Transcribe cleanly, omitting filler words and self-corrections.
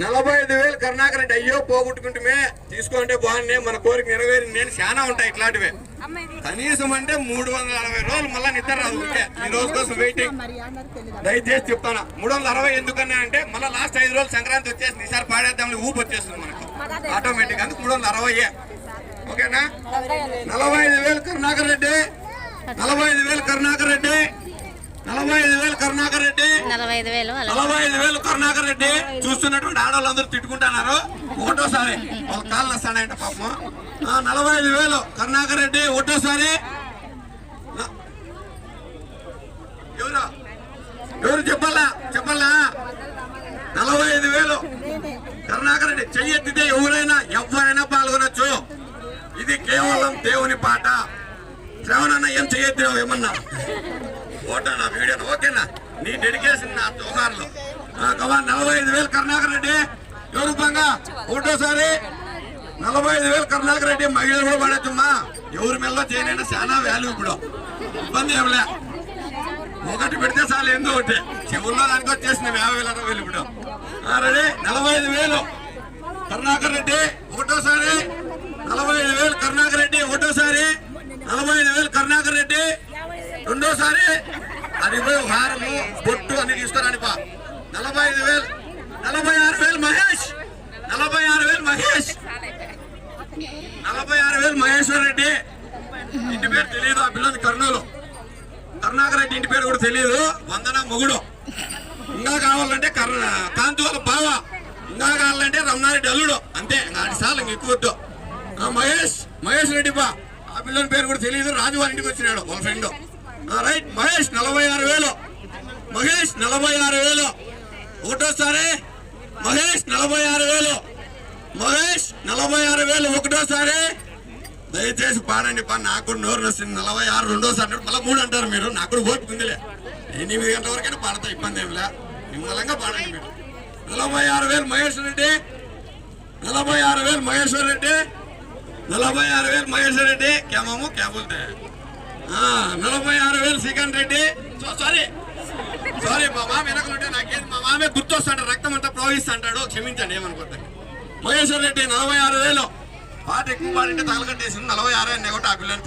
45,000 కరుణాకర్ రెడ్డి. అయ్యో పోగొట్టుకుంటే తీసుకుంటే బాగుంది, మన కోరిక నెరవేరింది. నేను చాలా ఉంటాయి ఇట్లాంటివే. కనీసం అంటే 360 రోజులు మళ్ళీ నిద్ర రాదు. ఈ రోజు కోసం వెయిటింగ్. దయచేసి చెప్తాను 360 ఎందుకన్నా అంటే మళ్ళీ లాస్ట్ 5 రోజులు సంక్రాంతి వచ్చేసింది. ఈసారి పాడేద్దాం ఊపు వచ్చేస్తుంది మనకు ఆటోమేటిక్. అందుకు 360. ఓకేనా? 45,000 కరుణాకర్ రెడ్డి. 45,000 కరుణాకర్ రెడ్డి. 45,000 కరుణాకర్ రెడ్డి. 45,000 కరుణాకర్ రెడ్డి. చూస్తున్నటువంటి ఆడవాళ్ళందరూ తిట్టుకుంటున్నారు. ఒకటోసారి వాళ్ళ కాళ్ళు వస్తాడంట పాపం. 45,000 కరుణాకర్ రెడ్డి ఒకటోసారి. ఎవరు చెప్పాలా 45,000 కరుణాకర్ రెడ్డి. చెయ్యెత్తితే ఎవరైనా పాల్గొనొచ్చు. ఇది కేవలం దేవుని పాట. శ్రవణన్న ఏం చెయ్యెత్తినావు ఏమన్నా ఓటా నా వీడియోను? ఓకేనా? నీ డెడికేషన్ నా జోహార్లో. 45,000 కరుణాకర్ రెడ్డి. ఎవరు పంగా ఒకటోసారి 45,000 కరుణాకర్ రెడ్డి. మహిళలు కూడా పడచ్చమ్మా. ఎవరి మెల్ల చేయనైనా చాలా వాల్యూ. ఇప్పుడు ఇబ్బంది ఏమిలే, ఒకటి పెడితే చాలు. ఏందో ఒకటి చెవుల్లో దానికి వచ్చేసిన 50,000 60,000 ఇప్పుడు. రెడీ? 45,000 కరుణాకర్ రెడ్డి ఒకటోసారి. 45,000 కరుణాకర్ రెడ్డి ఒకటోసారి. 45,000 కరుణాకర్ రెడ్డి రెండోసారి. అది పోయి హారము బొట్టు అన్ని తీసుకురాని పా. 45,000. 46,000 మహేష్. 46,000 మహేష్. 46,000 మహేశ్వర్ రెడ్డి. ఇంటి పేరు తెలియదు ఆ పిల్లలు. కర్నూలు కరుణాకర్ రెడ్డి ఇంటి పేరు కూడా తెలియదు. వందన మొగుడు. ఇంకా కావాలంటే కాంతి వాళ్ళ బావ. ఇంకా కావాలంటే రమణారెడ్డి అల్లుడు. అంతే, 4 సార్లు ఇంక ఎక్కువ వద్దు. మహేష్ రెడ్డి బా. ఆ పిల్లని పేరు కూడా తెలియదు. రాజు వారి ఇంటికి వచ్చినాడు వాళ్ళ ఫ్రెండ్. రైట్. మహేష్ 46,000. మహేష్ 46,000 ఒకటోసారి. మహేష్ 46,000. మహేష్ 46,000 ఒకటోసారి. దయచేసి పాడండి పా. నాకు కూడా నోరు వస్తుంది. 46 రెండోసారి మళ్ళీ 3 అంటారు మీరు. నాకు కూడా ఓపుకుందిలే. 8 గంటల వరకైనా పాడతా, ఇబ్బంది ఏమిలే. నిమ్మలంగా పాడండి మీరు. 46,000 మహేష్ రెడ్డి. 46,000 మహేశ్వర్ రెడ్డి. 46,000 మహేశ్వర్ రెడ్డి. క్యామము క్యాబుల్తే. 46,000 శ్రీకాంత్ రెడ్డి. సారీ మా మామ వెనకలుంటే నాకేం మా మామే గుర్తొస్తాడు. రక్తం అంతా ప్రవహిస్తుంటాడు. క్షమించండి ఏమనుకోద్దండి. మహేశ్వర్ రెడ్డి 46,000. పాట ఎక్కువ పాడింటే తగలకట్టేసింది. 46 ఆ పిల్లని